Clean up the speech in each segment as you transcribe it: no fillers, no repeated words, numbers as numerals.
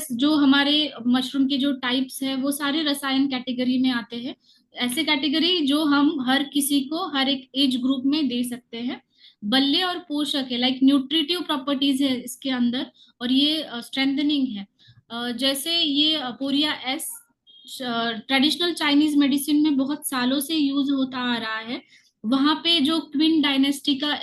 S जो हमारे mushroom के जो टाइप्स है वो सारे रसायन कैटेगरी में आते हैं। ऐसे कैटेगरी जो हम हर किसी को हर एक एज ग्रुप में दे सकते हैं। बल्य और पोषक है, लाइक न्यूट्रिटिव प्रॉपर्टीज है इसके अंदर, और ये स्ट्रेंथनिंग है। जैसे ये पोरिया एस ट्रेडिशनल चाइनीज मेडिसिन में बहुत सालों से यूज होता आ रहा है। वहां पे जो क्विन डायनेस्टी का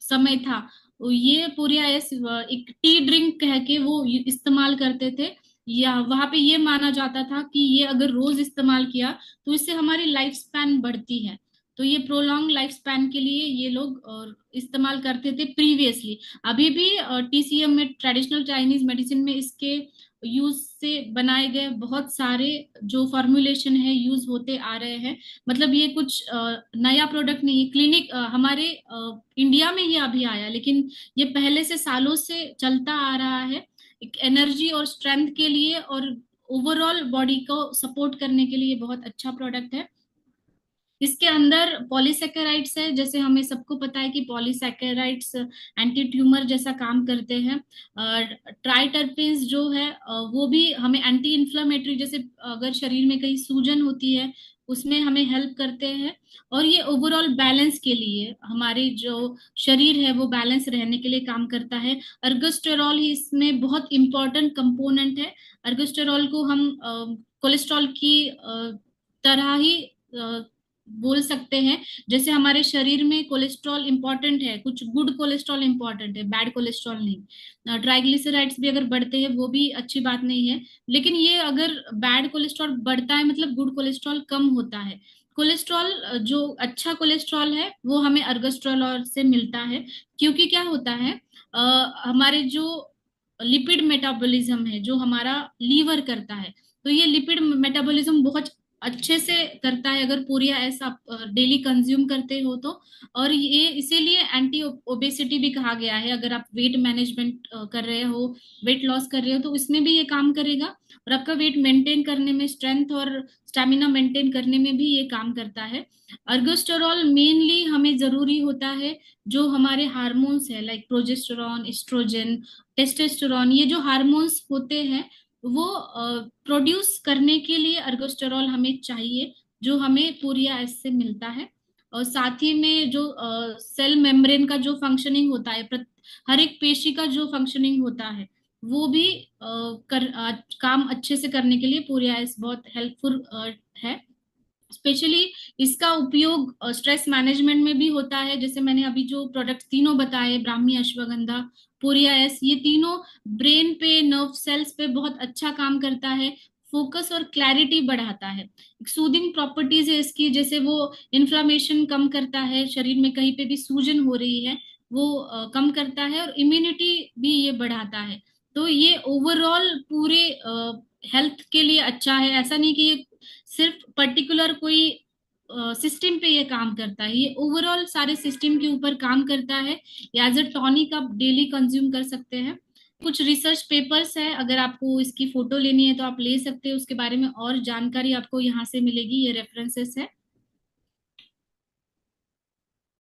समय था, ये पोरिया एस एक टी ड्रिंक कह के वो इस्तेमाल करते थे। या वहां पे ये माना जाता था कि ये अगर रोज इस्तेमाल किया तो इससे हमारी लाइफ स्पैन बढ़ती है। तो ये प्रोलॉन्ग लाइफ स्पैन के लिए ये लोग इस्तेमाल करते थे प्रीवियसली। अभी भी टीसीएम में, ट्रेडिशनल चाइनीज मेडिसिन में, इसके यूज से बनाए गए बहुत सारे जो फॉर्मुलेशन है यूज होते आ रहे हैं। मतलब ये कुछ नया प्रोडक्ट नहीं है। क्लिनिक हमारे इंडिया में ये अभी आया, लेकिन ये पहले से सालों से चलता आ रहा है। एक एनर्जी और स्ट्रेंथ के लिए और ओवरऑल बॉडी को सपोर्ट करने के लिए बहुत अच्छा प्रोडक्ट है। इसके अंदर पॉलीसेकेराइड्स है, जैसे हमें सबको पता है कि पॉलीसेकेराइड्स एंटी ट्यूमर जैसा काम करते हैं। ट्राइटरपीन्स जो है वो भी हमें एंटी इन्फ्लामेटरी, जैसे अगर शरीर में कहीं सूजन होती है उसमें हमें हेल्प करते हैं। और ये ओवरऑल बैलेंस के लिए, हमारे जो शरीर है वो बैलेंस रहने के लिए काम करता है। अर्गोस्टेरॉल ही इसमें बहुत इंपॉर्टेंट कंपोनेंट है। अर्गोस्टेरॉल को हम कोलेस्ट्रॉल की तरह ही बोल सकते हैं। जैसे हमारे शरीर में कोलेस्ट्रॉल इंपॉर्टेंट है, कुछ गुड कोलेस्ट्रॉल इंपॉर्टेंट है, बैड कोलेस्ट्रॉल नहीं। ट्राइग्लिसराइड्स भी अगर बढ़ते हैं वो भी अच्छी बात नहीं है, लेकिन ये अगर बैड कोलेस्ट्रॉल बढ़ता है मतलब गुड कोलेस्ट्रॉल कम होता है। कोलेस्ट्रॉल जो अच्छा कोलेस्ट्रॉल है वो हमें अर्गोस्ट्रॉल से मिलता है। क्योंकि क्या होता है, हमारे जो लिपिड मेटाबॉलिज्म है जो हमारा लीवर करता है, तो ये लिपिड मेटाबॉलिज्म बहुत अच्छे से करता है अगर पूरी ऐसा आप डेली कंज्यूम करते हो तो। और ये इसीलिए एंटी ओबेसिटी भी कहा गया है। अगर आप वेट मैनेजमेंट कर रहे हो, वेट लॉस कर रहे हो, तो इसमें भी ये काम करेगा। और आपका वेट मेंटेन करने में, स्ट्रेंथ और स्टेमिना मेंटेन करने में भी ये काम करता है। अर्गोस्टेरॉल मेनली हमें जरूरी होता है जो हमारे हार्मोन्स है, लाइक प्रोजेस्टेरॉन, एस्ट्रोजन, टेस्टोस्टेरॉन, ये जो हार्मोन्स होते हैं वो प्रोड्यूस करने के लिए अर्गोस्टेरॉल हमें चाहिए, जो हमें पूरिया एस से मिलता है। और साथ ही में जो सेल मेम्ब्रेन का जो फंक्शनिंग होता है, हर एक पेशी का जो फंक्शनिंग होता है, वो भी काम अच्छे से करने के लिए पूरिया एस बहुत हेल्पफुल है। स्पेशली इसका उपयोग स्ट्रेस मैनेजमेंट में भी होता है। जैसे मैंने अभी जो प्रोडक्ट तीनों बताए, ब्राह्मी, अश्वगंधा, पोरिया एस, ये तीनों ब्रेन पे, नर्व सेल्स पे बहुत अच्छा काम करता है। फोकस और क्लैरिटी बढ़ाता है। सूदिंग प्रॉपर्टीज है इसकी, जैसे वो इन्फ्लामेशन कम करता है, शरीर में कहीं पे भी सूजन हो रही है वो कम करता है, और इम्यूनिटी भी ये बढ़ाता है। तो ये ओवरऑल पूरे हेल्थ के लिए अच्छा है। ऐसा नहीं कि ये सिर्फ पर्टिकुलर कोई सिस्टम पे ये काम करता है, ये ओवरऑल सारे सिस्टम के ऊपर काम करता है। एज अ टॉनिक आप डेली कंज्यूम कर सकते हैं। कुछ रिसर्च पेपर्स है, अगर आपको इसकी फोटो लेनी है तो आप ले सकते हैं, उसके बारे में और जानकारी आपको यहाँ से मिलेगी, ये रेफरेंसेस है।